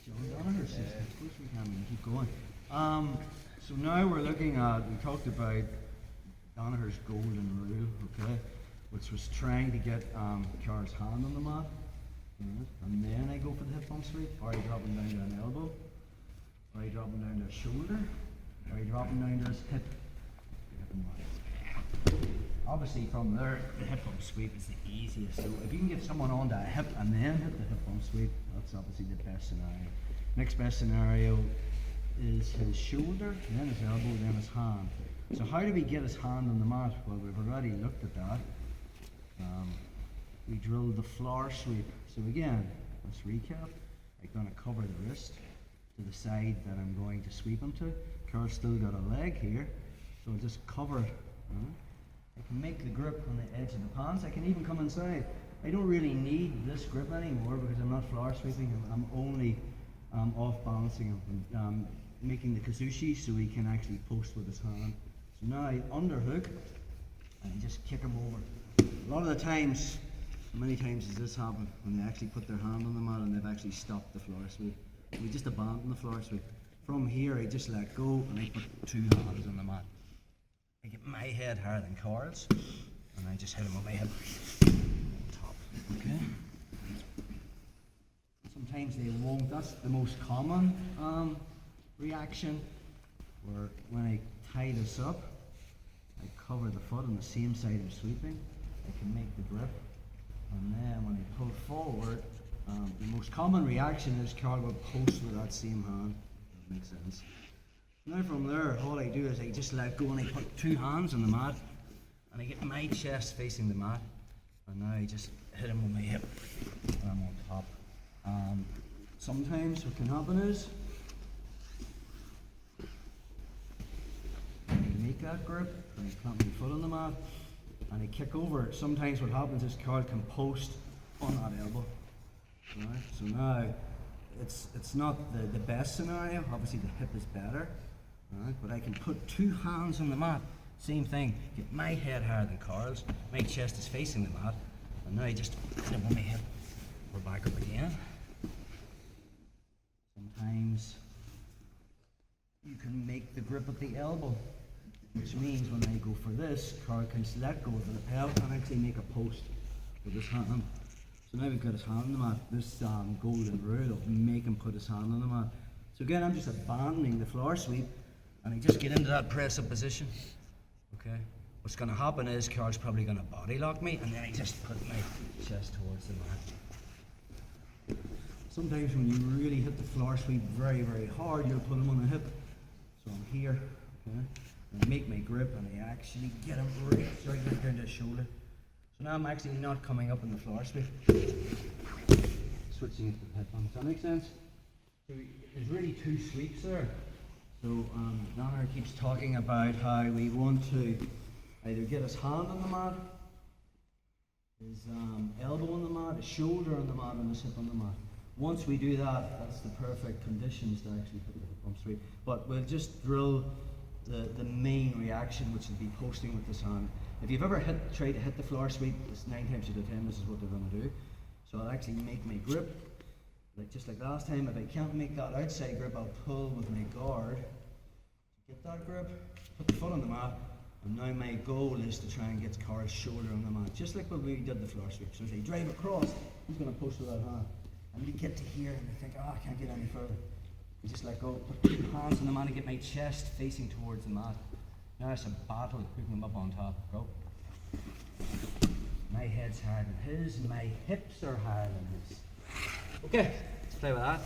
Dungannon system. Of course we can keep going. So now we're looking at, we talked about Danaher's golden rule, okay, which was trying to get Car's hand on the mat. And then I go for the hip bump sweep, or I drop him down to an elbow, or I drop him down to a shoulder, or I drop him down to his hip. Obviously from there, the hip bump sweep is the easiest. So if you can get someone onto a hip and then hit the hip bump sweep, that's obviously the best scenario. Next best scenario is his shoulder, then his elbow, then his hand. So how do we get his hand on the mat? Well, we've already looked at that. We drilled the floor sweep. So again, let's recap. I'm going to cover the wrist to the side that I'm going to sweep him to. Car's still got a leg here, so I'll just cover it. I can make the grip on the edge of the pants. I can even come inside. I don't really need this grip anymore because I'm not floor sweeping. I'm only off balancing him, making the kazushi so he can actually post with his hand. So now I underhook and I just kick him over. A lot of the times, many times does this happen when they actually put their hand on the mat and they've actually stopped the floor sweep. We just abandon the floor sweep. From here I just let go and I put two hands on the mat. I get my head higher than Carl's and I just hit him with my hip on top. Okay. Sometimes they won't. That's the most common reaction, where when I tie this up, I cover the foot on the same side I'm sweeping. I can make the grip, and then when I pull forward, the most common reaction is Carl will post with that same hand. That makes sense. Now from there, all I do is I just let go and I put two hands on the mat, and I get my chest facing the mat, and now I just hit him with my hip, and I'm on top. Sometimes what can happen is I make that grip, and I plant my foot on the mat, and I kick over. Sometimes what happens is Carl can post on that elbow. Right? So now it's not the best scenario. Obviously the hip is better, right? But I can put two hands on the mat. Same thing. Get my head higher than Carl's. My chest is facing the mat, and now I just hit him with my hip. We're back up again. Sometimes you can make the grip at the elbow, which means when I go for this, Carl can let go of the lapel and actually make a post with his hand. So now we've got his hand on the mat. This golden rule of make him put his hand on the mat. So again, I'm just abandoning the floor sweep and I just get into that press up position. Okay. What's going to happen is Carl's probably going to body lock me, and then I just put my chest towards the mat. Sometimes when you really hit the floor sweep very, very hard, you'll put him on the hip. So I'm here, okay, and I make my grip and I actually get him right down to his shoulder. So now I'm actually not coming up in the floor sweep. Switching it to the hip bump. Does that make sense? So there's really two sweeps there. So Danaher keeps talking about how we want to either get his hand on the mat, his elbow on the mat, his shoulder on the mat, and his hip on the mat. Once we do that, that's the perfect conditions to actually put the hip bump sweep. But we'll just drill the main reaction, which would be posting with this hand. If you've ever tried to hit the floor sweep, it's 9 times out of 10 this is what they're going to do. So I'll actually make my grip, just like last time. If I can't make that outside grip, I'll pull with my guard to get that grip, put the foot on the mat, and now my goal is to try and get Carl's shoulder on the mat, just like when we did the floor sweep. So as I drive across, he's going to post with that hand. And you get to here and you think, oh, I can't get any further. You just let go, put two hands on the mat and get my chest facing towards the mat. Now it's a battle picking him up on top. Go. My head's higher than his, my hips are higher than his. Okay, let's play with that.